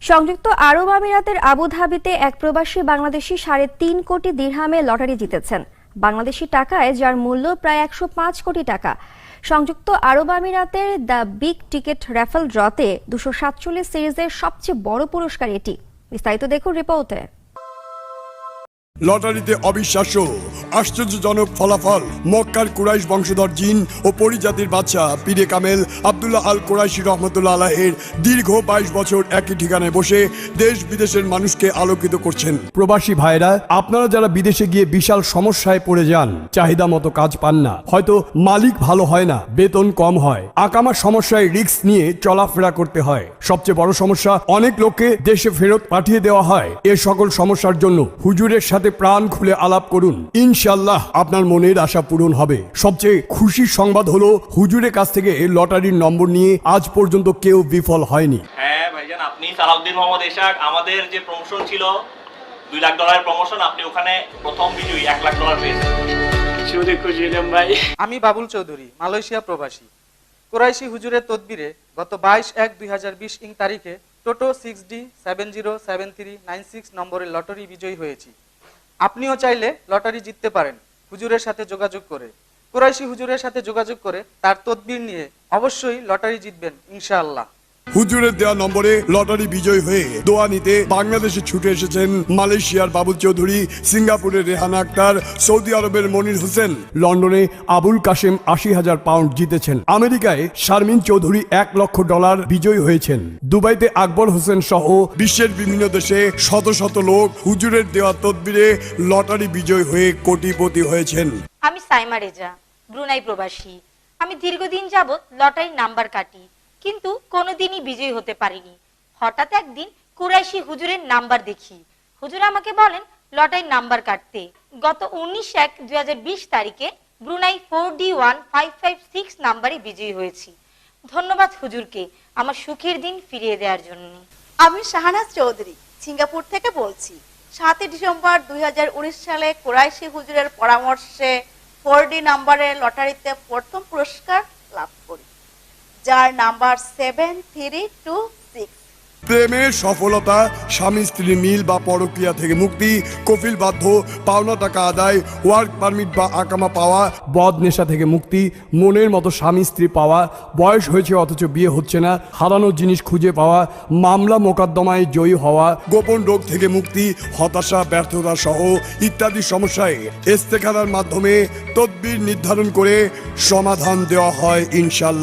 সংযুক্ত আরব আমিরাতের আবুধাবিতে এক প্রবাসী বাংলাদেশি ৩.৫ কোটি দিরহামে লটারি জিতেছেন। বাংলাদেশি টাকায় যার মূল্য প্রায় ১০৫ কোটি টাকা। সংযুক্ত আরব আমিরাতের দ্য বিগ টিকেট র্যাফেল ড্রতে ২৪৭ সিরিজের সবচেয়ে বড় পুরস্কার এটি। বিস্তারিত দেখুন রিপোর্টে। লটারিতে অবিশ্বাস্য আশ্চর্যজনক ফলাফল। মক্কার কুরাইশ বংশধর জিন ও পরিজাতির বাদশা পীরে কামেল আব্দুল্লাহ আল কুরাইশি রহমতুল্লাহ আলাইহির দীর্ঘ ২২ বছর একই ঠিকানায় বসে দেশ বিদেশের মানুষকে আলোকিত করছেন। প্রবাসী ভাইরা, আপনারা যারা বিদেশে গিয়ে বিশাল সমস্যায় পড়ে যান, চাহিদা মতো কাজ পান না, হয়তো মালিক ভালো হয় না, বেতন কম হয়, আকামা সমস্যায় রিস্ক নিয়ে চলাফেরা করতে হয়, সবচেয়ে বড় সমস্যা অনেক লোককে দেশে ফেরত পাঠিয়ে দেওয়া হয়। এ সকল সমস্যার জন্য হুজুরের সাথে প্রাণ খুলে আলাপ করুন, ইনশাআল্লাহ আপনার মনের আশা পূরণ হবে। সবচেয়ে খুশির সংবাদ হলো হুজুরের কাছ থেকে লটারির নম্বর নিয়ে আজ পর্যন্ত কেউ বিফল হয়নি। হ্যাঁ ভাইজান, আপনি সালাউদ্দিন মোহাম্মদ এশাক, আমাদের যে প্রমোশন ছিল $2 লাখ প্রমোশন, আপনি ওখানে প্রথম বিজয়ী $1 লাখ পেয়েছেন। শুনে খুশি হলাম ভাই। আমি বাবুল চৌধুরী, মালয়েশিয়া প্রবাসী। কুরাইশি হুজুরের তদবিরে গত 22/1/2020 ইং তারিখে টোটো 6D707396 নম্বরের লটারি বিজয়ী হয়েছি। আপনিও চাইলে লটারি জিততে পারেন হুজুরের সাথে যোগাযোগ করে। কুরাইশি হুজুরের সাথে যোগাযোগ করে তার তদবির নিয়ে অবশ্যই লটারি জিতবেন ইনশাআল্লাহ। হুজুরের দেওয়া নম্বরে লটারি বিজয়ী হয়ে দোয়া নিতে বাংলাদেশে ছুটে এসেছেন মালয়েশিয়ার বাবুল চৌধুরী, সিঙ্গাপুরের রেহানা আক্তার, সৌদি আরবের মনির হোসেন, লন্ডনে আবুল কাশেম ৮০,০০০ পাউন্ড জিতেছেন, আমেরিকায় শারমিন চৌধুরী $1 লক্ষ বিজয়ী হয়েছেন, দুবাইতে আকবর হোসেন সহ বিশ্বের বিভিন্ন দেশে শত শত লোক হুজুরের দেওয়া তদবিরে লটারি বিজয়ী হয়ে কোটিপতি হয়েছেন। আমি সাইমা রেজা, ব্রুনাই প্রবাসী। আমি দীর্ঘদিন যাবৎ লটারির নাম্বার কাটি, কিন্তু কোনোদিনই বিজয়ী হতে পারিনি। হঠাৎ একদিন কুরাইশি হুজুরের নাম্বার দেখি। হুজুর আমাকে বলেন লটারির নাম্বার কাটতে। গত 19/1/2020 তারিখে ব্রুনাই 4D1556 নাম্বারে বিজয়ী হয়েছি। ধন্যবাদ হুজুরকে আমার সুখের দিন ফিরিয়ে দেওয়ার জন্য। আমি শাহানাজ চৌধুরী, সিঙ্গাপুর থেকে বলছি। 7 ডিসেম্বর 2019 সালে কুরাইশি হুজুরের পরামর্শে 4D নাম্বারের লটারিতে প্রথম পুরস্কার লাভ করি, যার নাম্বার 7326। প্রেমের সফলতা, স্বামী স্ত্রী মিল বা পরক্রিয়া থেকে মুক্তি, কফিল বাধ্য, পাওনা টাকা আদায়, ওয়ার্ক পারমিট বা আকামা পাওয়া, বদ নেশা থেকে মুক্তি, মনের মতো স্বামী স্ত্রী পাওয়া, বয়স হয়েছে অথচ বিয়ে হচ্ছে না, হারানো জিনিস খুঁজে পাওয়া, মামলা মোকদ্দমায় জয়ী হওয়া, গোপন রোগ থেকে মুক্তি, হতাশা, ব্যর্থতা সহ ইত্যাদি সমস্যায় ইস্তেখারার মাধ্যমে তদবির নির্ধারণ করে সমাধান দেওয়া হয় ইনশাআল্লাহ।